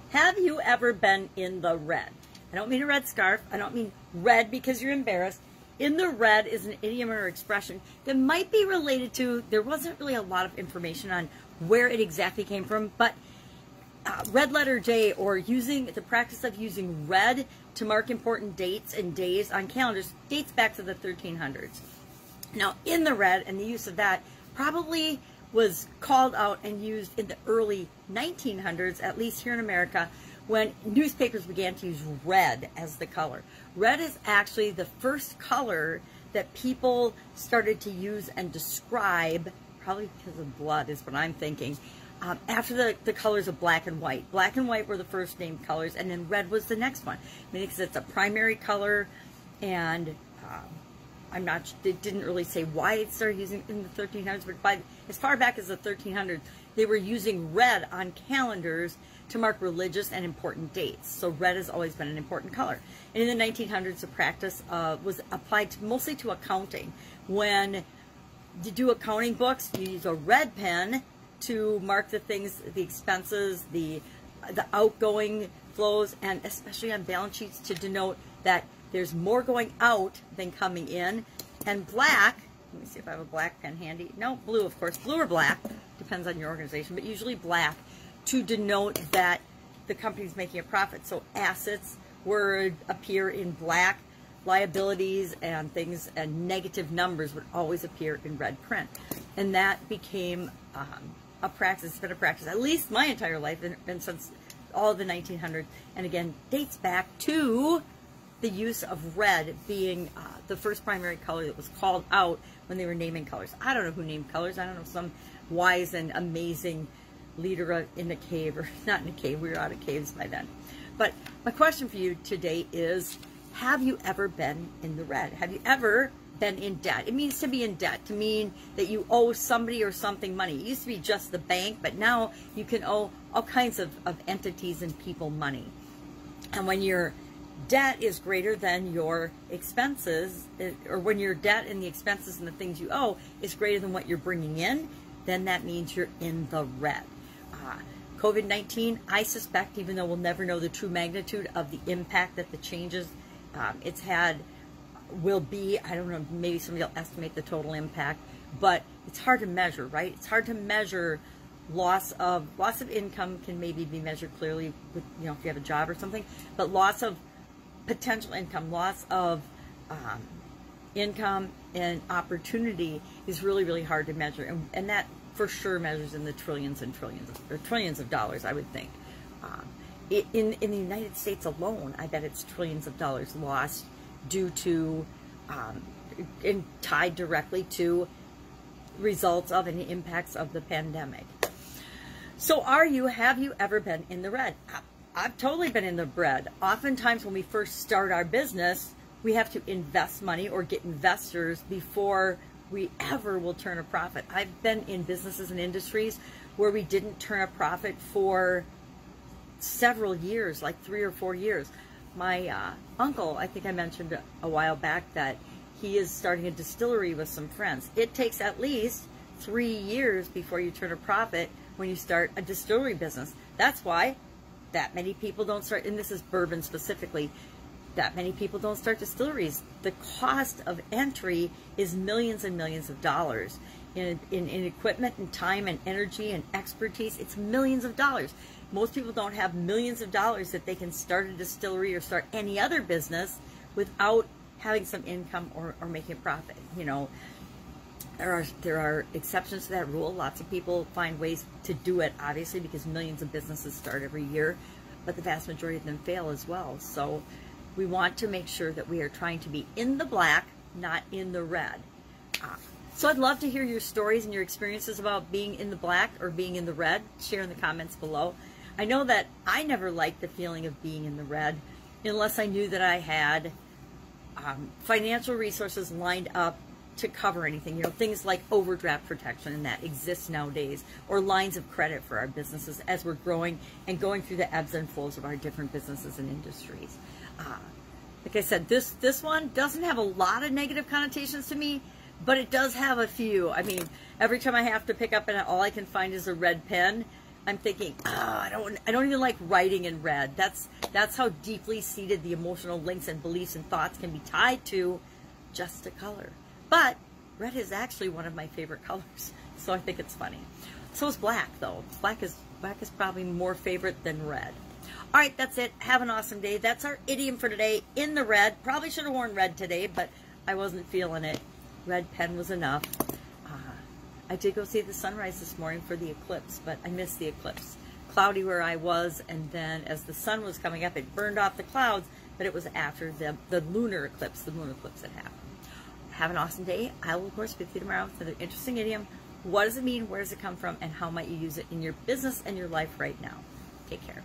Have you ever been in the red? I don't mean a red scarf. I don't mean red because you're embarrassed. In the red is an idiom or expression that might be related to, there wasn't really a lot of information on where it exactly came from, but red letter J, or using the practice of using red to mark important dates and days on calendars, dates back to the 1300s. Now, in the red, and the use of that probably was called out and used in the early 1900s, at least here in America, when newspapers began to use red as the color. Red is actually the first color that people started to use and describe, probably because of blood is what I'm thinking, after the colors of black and white. Black and white were the first named colors, and then red was the next one. Maybe because it's a primary color, and it didn't really say why it started using in the 1300s, but by as far back as the 1300s, they were using red on calendars to mark religious and important dates. So red has always been an important color. And in the 1900s, the practice was applied mostly to accounting. When you do accounting books, you use a red pen to mark the things, the expenses, the outgoing flows, and especially on balance sheets to denote that there's more going out than coming in. And black, let me see if I have a black pen handy. No, blue, of course. Blue or black, depends on your organization, but usually black, to denote that the company's making a profit. So assets would appear in black, liabilities and things and negative numbers would always appear in red print. And that became a practice. It's been a practice at least my entire life, and since all of the 1900s, and again dates back to the use of red being the first primary color that was called out when they were naming colors. I don't know who named colors. I don't know, some wise and amazing leader in a cave, or not in a cave, we were out of caves by then. But my question for you today is, have you ever been in the red? Have you ever been in debt? It means to be in debt, to mean that you owe somebody or something money. It used to be just the bank, but now you can owe all kinds of entities and people money. And when your debt is greater than your expenses, or when your debt and the expenses and the things you owe is greater than what you're bringing in, then that means you're in the red. COVID-19, I suspect, even though we'll never know the true magnitude of the impact that the changes it's had will be, I don't know, maybe somebody will estimate the total impact, but it's hard to measure, right? It's hard to measure loss of income can maybe be measured clearly with, you know, if you have a job or something, but loss of potential income, loss of income and opportunity is really, really hard to measure, and that for sure measures in the trillions and trillions, or trillions of dollars, I would think. In the United States alone, I bet it's trillions of dollars lost due to, and tied directly to results of and impacts of the pandemic. So have you ever been in the red? I've totally been in the red. Oftentimes when we first start our business, we have to invest money or get investors before we ever will turn a profit. I've been in businesses and industries where we didn't turn a profit for several years, like 3 or 4 years. My uncle, I think I mentioned a while back that he is starting a distillery with some friends. It takes at least 3 years before you turn a profit when you start a distillery business. That's why that many people don't start, and this is bourbon specifically, that many people don't start distilleries. The cost of entry is millions and millions of dollars. In equipment and time and energy and expertise, it's millions of dollars. Most people don't have millions of dollars that they can start a distillery or start any other business without having some income or making a profit. You know, there are exceptions to that rule. Lots of people find ways to do it, obviously, because millions of businesses start every year, but the vast majority of them fail as well. So we want to make sure that we are trying to be in the black, not in the red. So I'd love to hear your stories and your experiences about being in the black or being in the red. Share in the comments below. I know that I never liked the feeling of being in the red unless I knew that I had financial resources lined up to cover anything. You know, things like overdraft protection, and that exists nowadays, or lines of credit for our businesses as we're growing and going through the ebbs and flows of our different businesses and industries. Like I said, this one doesn't have a lot of negative connotations to me, but it does have a few. I mean, every time I have to pick up and all I can find is a red pen, I'm thinking, oh, I don't even like writing in red. That's how deeply seated the emotional links and beliefs and thoughts can be tied to just a color. But red is actually one of my favorite colors, so I think it's funny. So is black, though. Black is probably more favorite than red. All right, that's it. Have an awesome day. That's our idiom for today, in the red. Probably should have worn red today, but I wasn't feeling it. Red pen was enough. I did go see the sunrise this morning for the eclipse, but I missed the eclipse. Cloudy where I was, and then as the sun was coming up, it burned off the clouds, but it was after the lunar eclipse, the moon eclipse that happened. Have an awesome day. I will, of course, be with you tomorrow with another interesting idiom. What does it mean? Where does it come from? And how might you use it in your business and your life right now? Take care.